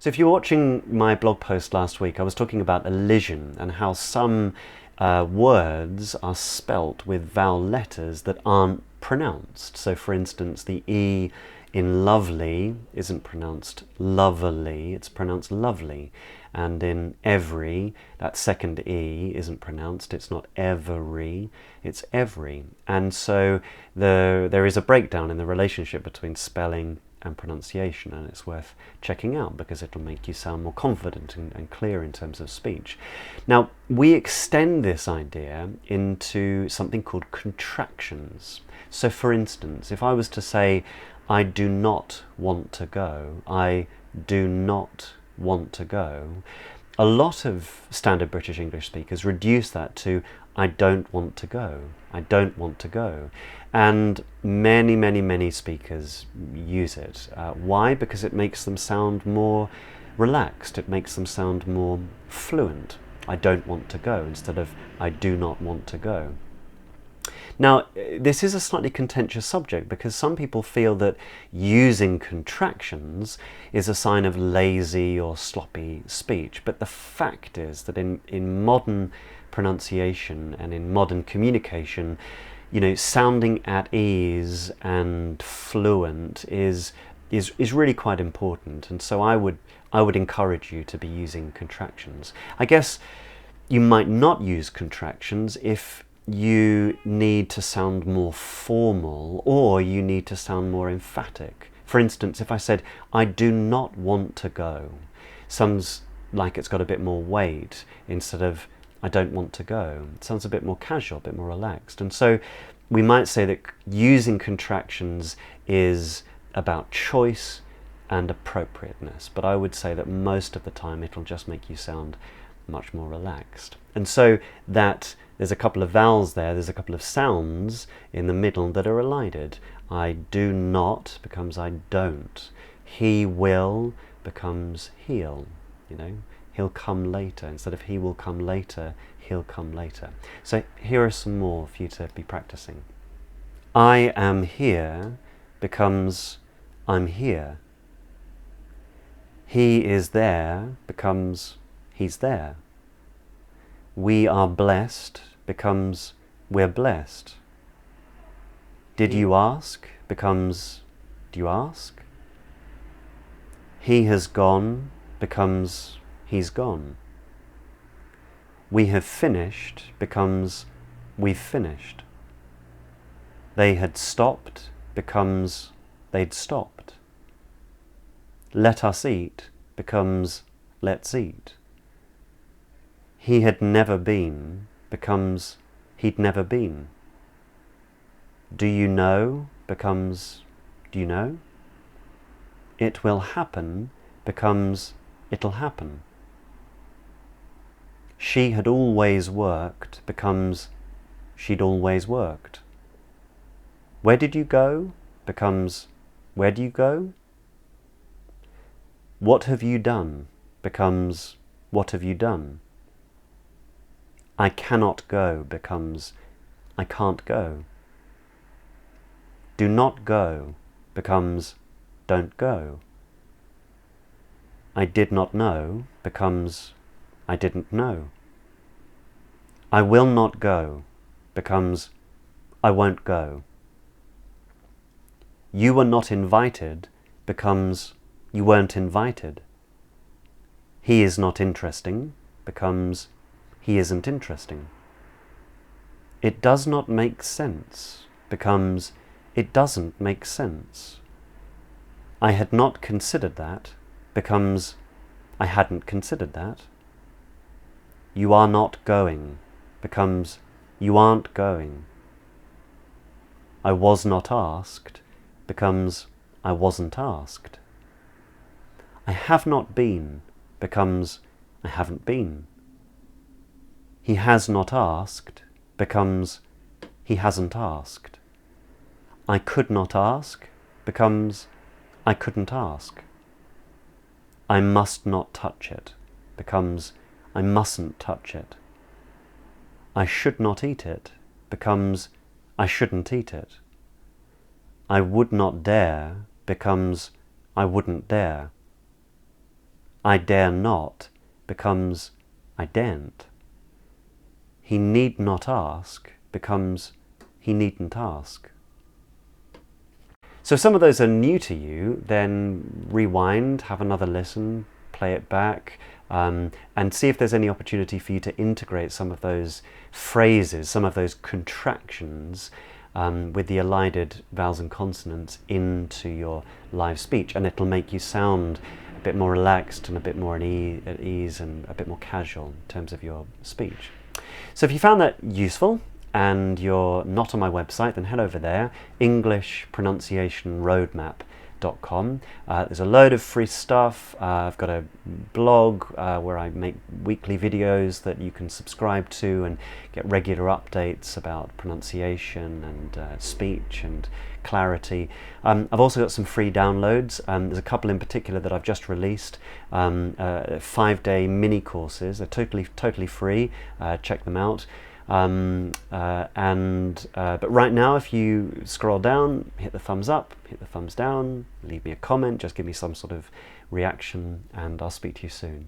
So if you're watching my blog post last week, I was talking about elision and how some words are spelt with vowel letters that aren't pronounced. So for instance, the E in lovely isn't pronounced lovely, it's pronounced lovely. And in every, that second E isn't pronounced, it's not every, it's every. And so there is a breakdown in the relationship between spelling and pronunciation, and it's worth checking out because it'll make you sound more confident and clear in terms of speech. Now, we extend this idea into something called contractions. So for instance, if I was to say, I do not want to go, I do not want to go, a lot of standard British English speakers reduce that to I don't want to go, I don't want to go. And many speakers use it. Why? Because it makes them sound more relaxed, it makes them sound more fluent. I don't want to go instead of I do not want to go. Now, this is a slightly contentious subject because some people feel that using contractions is a sign of lazy or sloppy speech. But the fact is that in modern pronunciation and in modern communication, sounding at ease and fluent is really quite important. And so I would encourage you to be using contractions. I guess you might not use contractions if you need to sound more formal or you need to sound more emphatic. For instance, if I said, I do not want to go, sounds like it's got a bit more weight instead of I don't want to go. It sounds a bit more casual, a bit more relaxed. And so we might say that using contractions is about choice and appropriateness, but I would say that most of the time it'll just make you sound much more relaxed. And so that there's a couple of vowels there, there's a couple of sounds in the middle that are elided. I do not becomes I don't. He will becomes he'll, he'll come later. Instead of he will come later, he'll come later. So here are some more for you to be practicing. I am here becomes I'm here. He is there becomes he's there. We are blessed becomes we're blessed. Did you ask becomes do you ask. He has gone becomes he's gone. We have finished becomes we've finished. They had stopped becomes they'd stopped. Let us eat becomes let's eat. He had never been becomes he'd never been. Do you know becomes do you know. It will happen becomes it'll happen. She had always worked becomes she'd always worked. Where did you go becomes where do you go. What have you done becomes what have you done. I cannot go becomes I can't go. Do not go becomes don't go. I did not know becomes I didn't know. I will not go becomes I won't go. You were not invited becomes you weren't invited. He is not interesting becomes he isn't interesting. It does not make sense becomes it doesn't make sense. I had not considered that becomes I hadn't considered that. You are not going becomes you aren't going. I was not asked becomes I wasn't asked. I have not been becomes I haven't been. He has not asked becomes he hasn't asked. I could not ask becomes I couldn't ask. I must not touch it becomes I mustn't touch it. I should not eat it becomes I shouldn't eat it. I would not dare becomes I wouldn't dare. I dare not becomes I daren't. He need not ask becomes he needn't ask. So if some of those are new to you, then rewind, have another listen, play it back, and see if there's any opportunity for you to integrate some of those phrases, some of those contractions with the elided vowels and consonants into your live speech, and it'll make you sound a bit more relaxed and a bit more at ease and a bit more casual in terms of your speech. So if you found that useful and you're not on my website, then head over there, englishpronunciationroadmap.com. There's a load of free stuff. I've got a blog where I make weekly videos that you can subscribe to and get regular updates about pronunciation and speech and clarity. I've also got some free downloads. There's a couple in particular that I've just released, 5-day mini courses. They're totally free. Check them out. But right now, if you scroll down, hit the thumbs up, hit the thumbs down, leave me a comment, just give me some sort of reaction, and I'll speak to you soon.